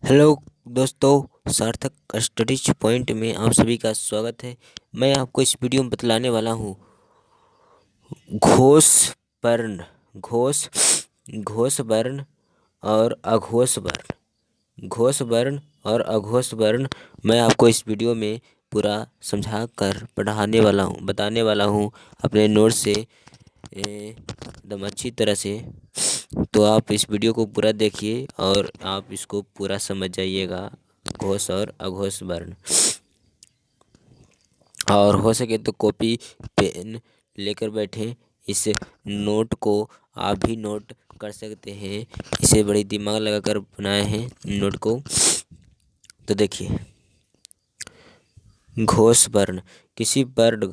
Hello दोस्तों, सार्थक studies point में आप सभी का स्वागत है। मैं आपको इस वीडियो में बतलाने वाला हूँ घोष वर्ण, घोष वर्ण और अघोष वर्ण। घोष वर्ण और अघोष वर्ण मैं आपको इस वीडियो में पूरा समझा कर बताने वाला हूँ अपने नोट से एकदम अच्छी तरह से। तो आप इस वीडियो को पूरा देखिए और आप इसको पूरा समझ जाइएगा, घोष और अघोष वर्ण। और हो सके तो कॉपी पेन लेकर बैठें। इस नोट को आप भी नोट कर सकते हैं। इसे बड़ी दिमाग लगाकर बनाए हैं नोट को। तो देखिए, घोष वर्ण किसी वर्ण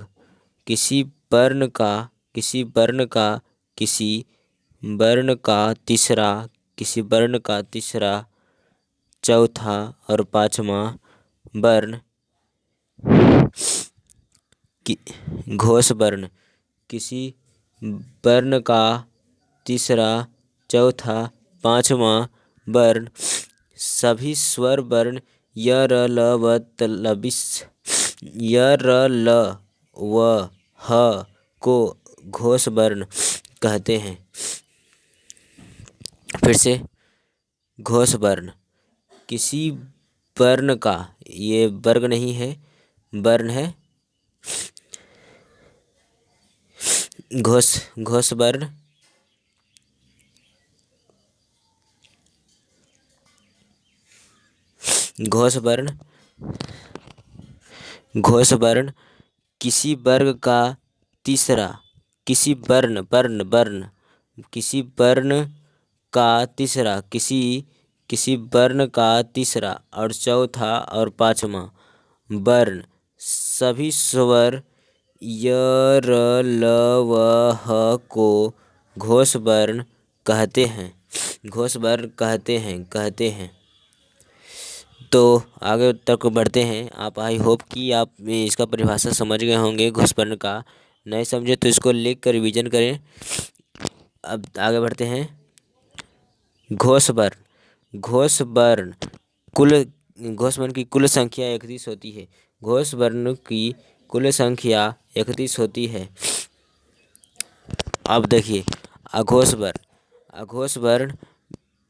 किसी वर्ण का किसी वर्ण का किसी वर्ण का तीसरा किसी वर्ण का तीसरा, चौथा और पांचवा वर्ण घोष वर्ण किसी वर्ण का तीसरा, चौथा, पांचवा वर्ण सभी स्वर वर्ण य र ल व तलबिस य र ल व ह को घोष वर्ण कहते हैं। फिर से, घोष वर्ण किसी वर्ण का, ये वर्ग नहीं है, वर्ण है। घोष वर्ण घोष वर्ण किसी वर्ग का तीसरा, किसी वर्ण वर्ण वर्ण किसी वर्ण का तीसरा, किसी वर्ण का तीसरा और चौथा और पांचवा वर्ण सभी स्वर य र ल व ह को घोष वर्ण कहते हैं। तो आगे तक बढ़ते हैं। आप आई होप कि आप इसका परिभाषा समझ गए होंगे घोष वर्ण का। नहीं समझे तो इसको लिख कर रिवीजन करें। अब आगे बढ़ते हैं। घोष वर्ण घोष वर्ण की कुल संख्या 31 होती है। घोष वर्ण की कुल संख्या 31 होती है। अब देखिए, अघोष वर्ण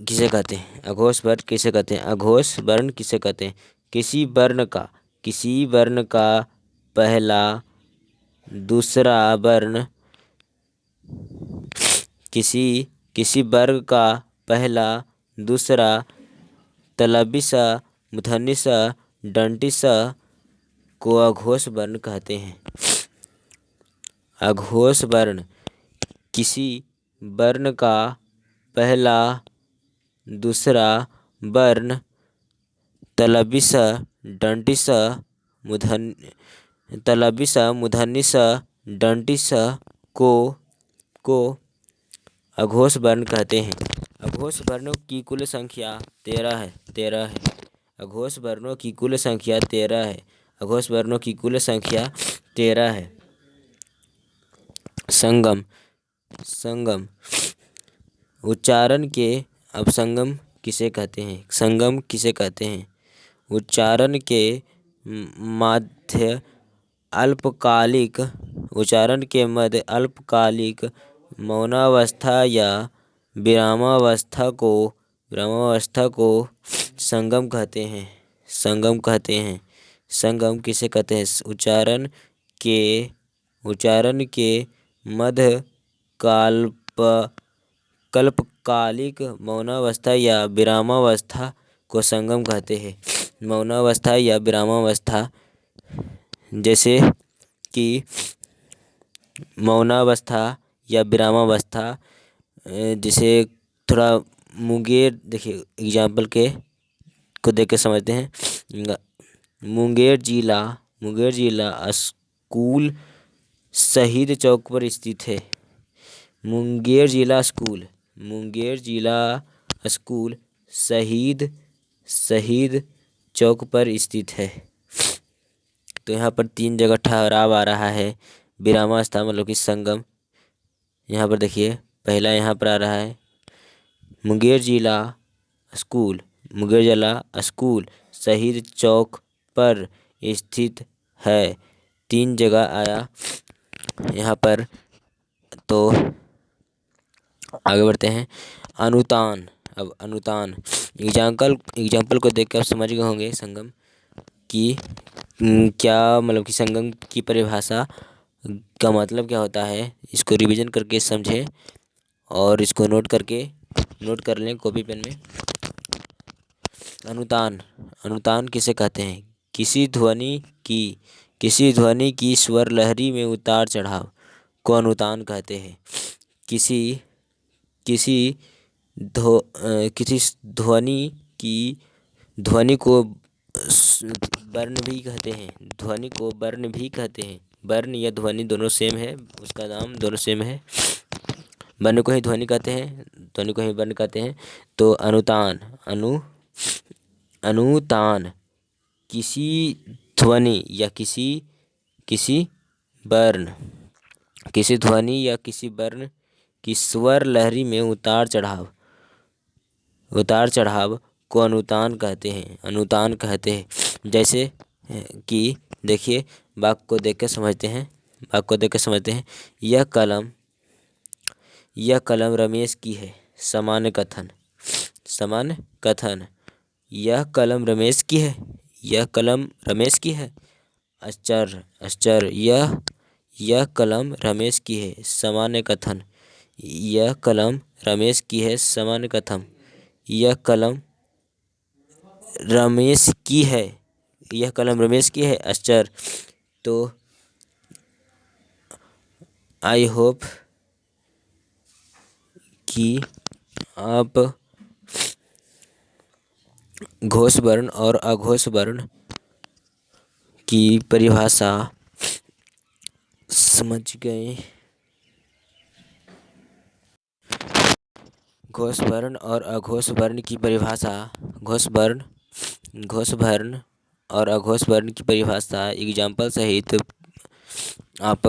किसे कहते हैं? अघोष वर्ण किसे कहते हैं? किसी वर्ण का पहला, दूसरा वर्ण किसी वर्ग का पहला, दूसरा, तलबिसा, मूर्धन्यसा, दंडिसा को अघोष वर्ण कहते हैं। अघोष वर्ण किसी वर्ण का पहला, दूसरा वर्ण, तलबिसा, दंडिसा, मूर्धन्यसा, दंडिसा को अघोष वर्ण कहते हैं। अघोष वर्णों की कुल संख्या 13 है। अघोष वर्णों की कुल संख्या 13 है। संगम उच्चारण के, अब संगम किसे कहते हैं? उच्चारण के मध्य अल्पकालिक मौनावस्था या विरामावस्था को संगम कहते हैं। संगम किसे कहते हैं? उच्चारण के मध्य कल्पकालिक मौनावस्था या विरामावस्था को संगम कहते हैं। मौनावस्था या विरामावस्था, जैसे कि मौनावस्था या विरामावस्था, जिसे थोड़ा मुंगेर देखिए, एग्जाम्पल को देख के समझते हैं। मुंगेर जिला स्कूल शहीद चौक पर स्थित है। मुंगेर जिला स्कूल शहीद चौक पर स्थित है। तो यहाँ पर 3 जगह ठहराव आ रहा है। विरामावस्था मतलब कि संगम। यहाँ पर देखिए, पहला यहाँ पर आ रहा है मुंगेर जिला स्कूल, मुगेरजला स्कूल शहीद चौक पर स्थित है। 3 जगह आया यहाँ पर। तो आगे बढ़ते हैं। अनुतान। अब अनुतान एग्जाम्पल को देख कर समझ गए होंगे संगम की क्या मतलब कि संगम की परिभाषा का मतलब क्या होता है। इसको रिवीजन करके समझें और इसको नोट कर लें कॉपी पेन में। अनुतान किसे कहते हैं? किसी ध्वनि की स्वर लहरी में उतार चढ़ाव को अनुतान कहते हैं। किसी किसी किसी ध्वनि को वर्ण भी कहते हैं। वर्ण या ध्वनि दोनों सेम है, उसका नाम दोनों सेम है। वर्ण को ही ध्वनि कहते हैं, ध्वनि को ही वर्ण कहते हैं। तो अनुतान किसी ध्वनि या किसी वर्ण की स्वर लहरी में उतार चढ़ाव को अनुतान कहते हैं। जैसे कि देखिए, वाक्य को देख कर समझते हैं। यह कलम रमेश की है। सामान्य कथन। यह कलम रमेश की है। आश्चर्य। यह कलम रमेश की है। सामान्य कथन। यह कलम रमेश की है। सामान्य कथन। यह कलम रमेश की है। आश्चर्य। तो आई होप कि आप घोष वर्ण और अघोष वर्ण की परिभाषा समझ गए। घोष वर्ण और अघोष वर्ण की परिभाषा एग्जाम्पल सहित आप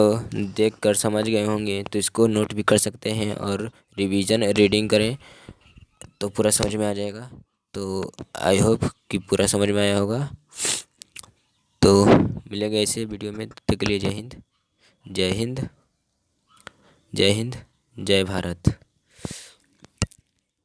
देखकर समझ गए होंगे। तो इसको नोट भी कर सकते हैं और रीडिंग करें तो पूरा समझ में आ जाएगा। तो आई होप कि पूरा समझ में आया होगा। तो मिलेंगे ऐसे वीडियो में। तब तक के लिए जय हिंद, जय भारत।